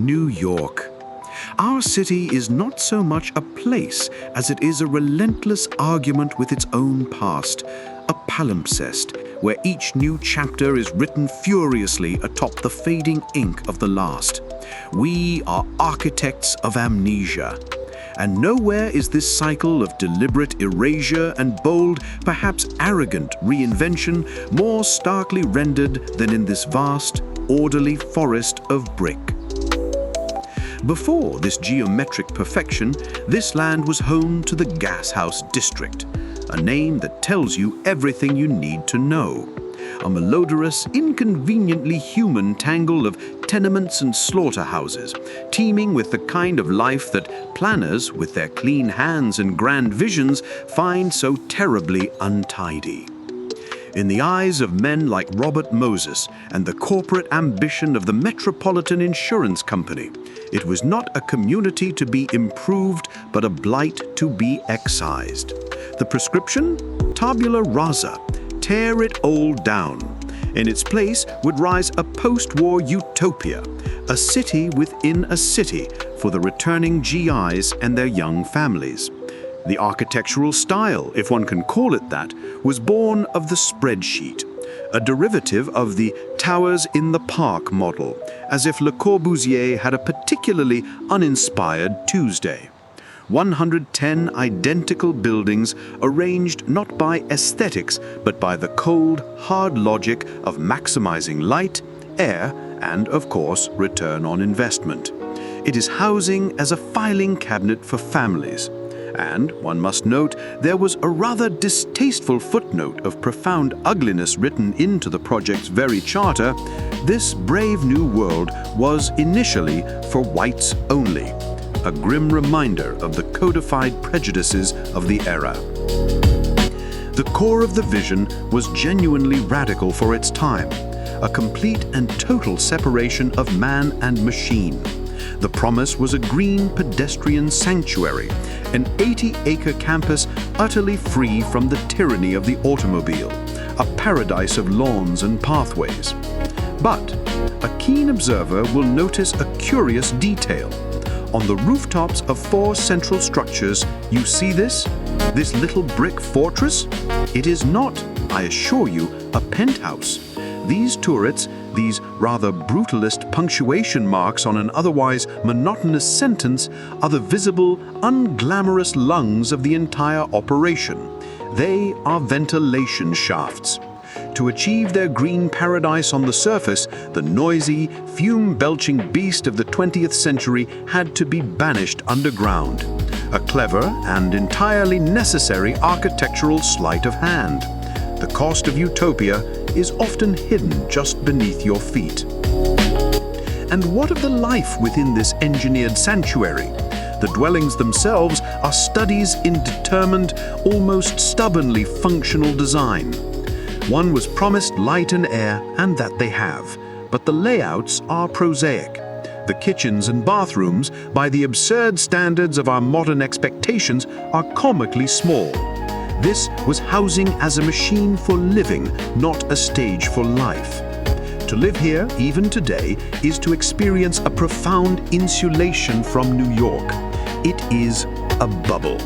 New York. Our city is not so much a place as it is a relentless argument with its own past, a palimpsest where each new chapter is written furiously atop the fading ink of the last. We are architects of amnesia. And nowhere is this cycle of deliberate erasure and bold, perhaps arrogant reinvention more starkly rendered than in this vast, orderly forest of brick. Before this geometric perfection, this land was home to the Gas House District, a name that tells you everything you need to know. A malodorous, inconveniently human tangle of tenements and slaughterhouses, teeming with the kind of life that planners, with their clean hands and grand visions, find so terribly untidy. In the eyes of men like Robert Moses and the corporate ambition of the Metropolitan Insurance Company, it was not a community to be improved, but a blight to be excised. The prescription? Tabula rasa. Tear it all down. In its place would rise a post-war utopia, a city within a city for the returning GIs and their young families. The architectural style, if one can call it that, was born of the spreadsheet, a derivative of the towers in the park model, as if Le Corbusier had a particularly uninspired Tuesday. 110 identical buildings arranged not by aesthetics, but by the cold, hard logic of maximizing light, air, and, of course, return on investment. It is housing as a filing cabinet for families. And, one must note, there was a rather distasteful footnote of profound ugliness written into the project's very charter. This brave new world was initially for whites only, a grim reminder of the codified prejudices of the era. The core of the vision was genuinely radical for its time, a complete and total separation of man and machine. The promise was a green pedestrian sanctuary, an 80-acre campus utterly free from the tyranny of the automobile, a paradise of lawns and pathways. But a keen observer will notice a curious detail. On the rooftops of 4 central structures, you see this little brick fortress? It is not, I assure you, a penthouse. These turrets, these rather brutalist punctuation marks on an otherwise monotonous sentence, are the visible, unglamorous lungs of the entire operation. They are ventilation shafts. To achieve their green paradise on the surface, the noisy, fume-belching beast of the 20th century had to be banished underground. A clever and entirely necessary architectural sleight of hand. The cost of utopia is often hidden just beneath your feet. And what of the life within this engineered sanctuary? The dwellings themselves are studies in determined, almost stubbornly functional design. One was promised light and air, and that they have, but the layouts are prosaic. The kitchens and bathrooms, by the absurd standards of our modern expectations, are comically small. This was housing as a machine for living, not a stage for life. To live here, even today, is to experience a profound insulation from New York. It is a bubble.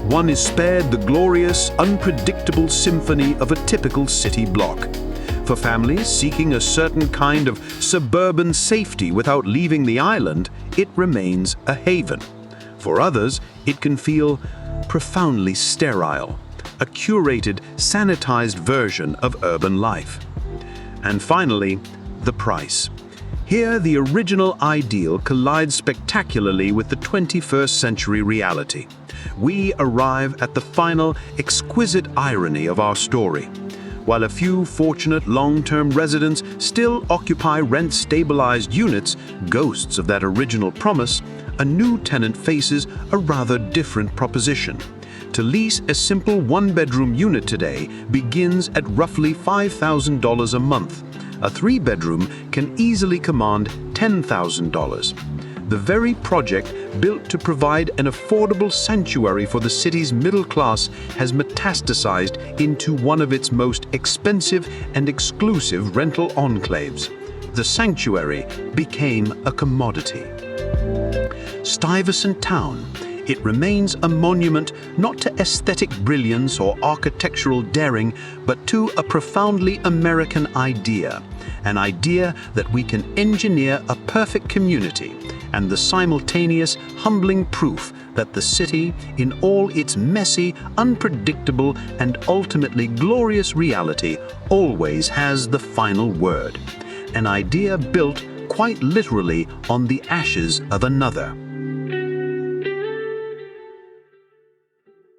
One is spared the glorious, unpredictable symphony of a typical city block. For families seeking a certain kind of suburban safety without leaving the island, it remains a haven. For others, it can feel profoundly sterile, a curated, sanitized version of urban life. And finally, the price. Here, the original ideal collides spectacularly with the 21st century reality. We arrive at the final, exquisite irony of our story. While a few fortunate long-term residents still occupy rent-stabilized units, ghosts of that original promise, a new tenant faces a rather different proposition. To lease a simple one-bedroom unit today begins at roughly $5,000 a month. A 3-bedroom can easily command $10,000. The very project built to provide an affordable sanctuary for the city's middle class has metastasized into one of its most expensive and exclusive rental enclaves. The sanctuary became a commodity. Stuyvesant Town. It remains a monument not to aesthetic brilliance or architectural daring, but to a profoundly American idea. An idea that we can engineer a perfect community, and the simultaneous, humbling proof that the city, in all its messy, unpredictable, and ultimately glorious reality, always has the final word. An idea built, quite literally, on the ashes of another.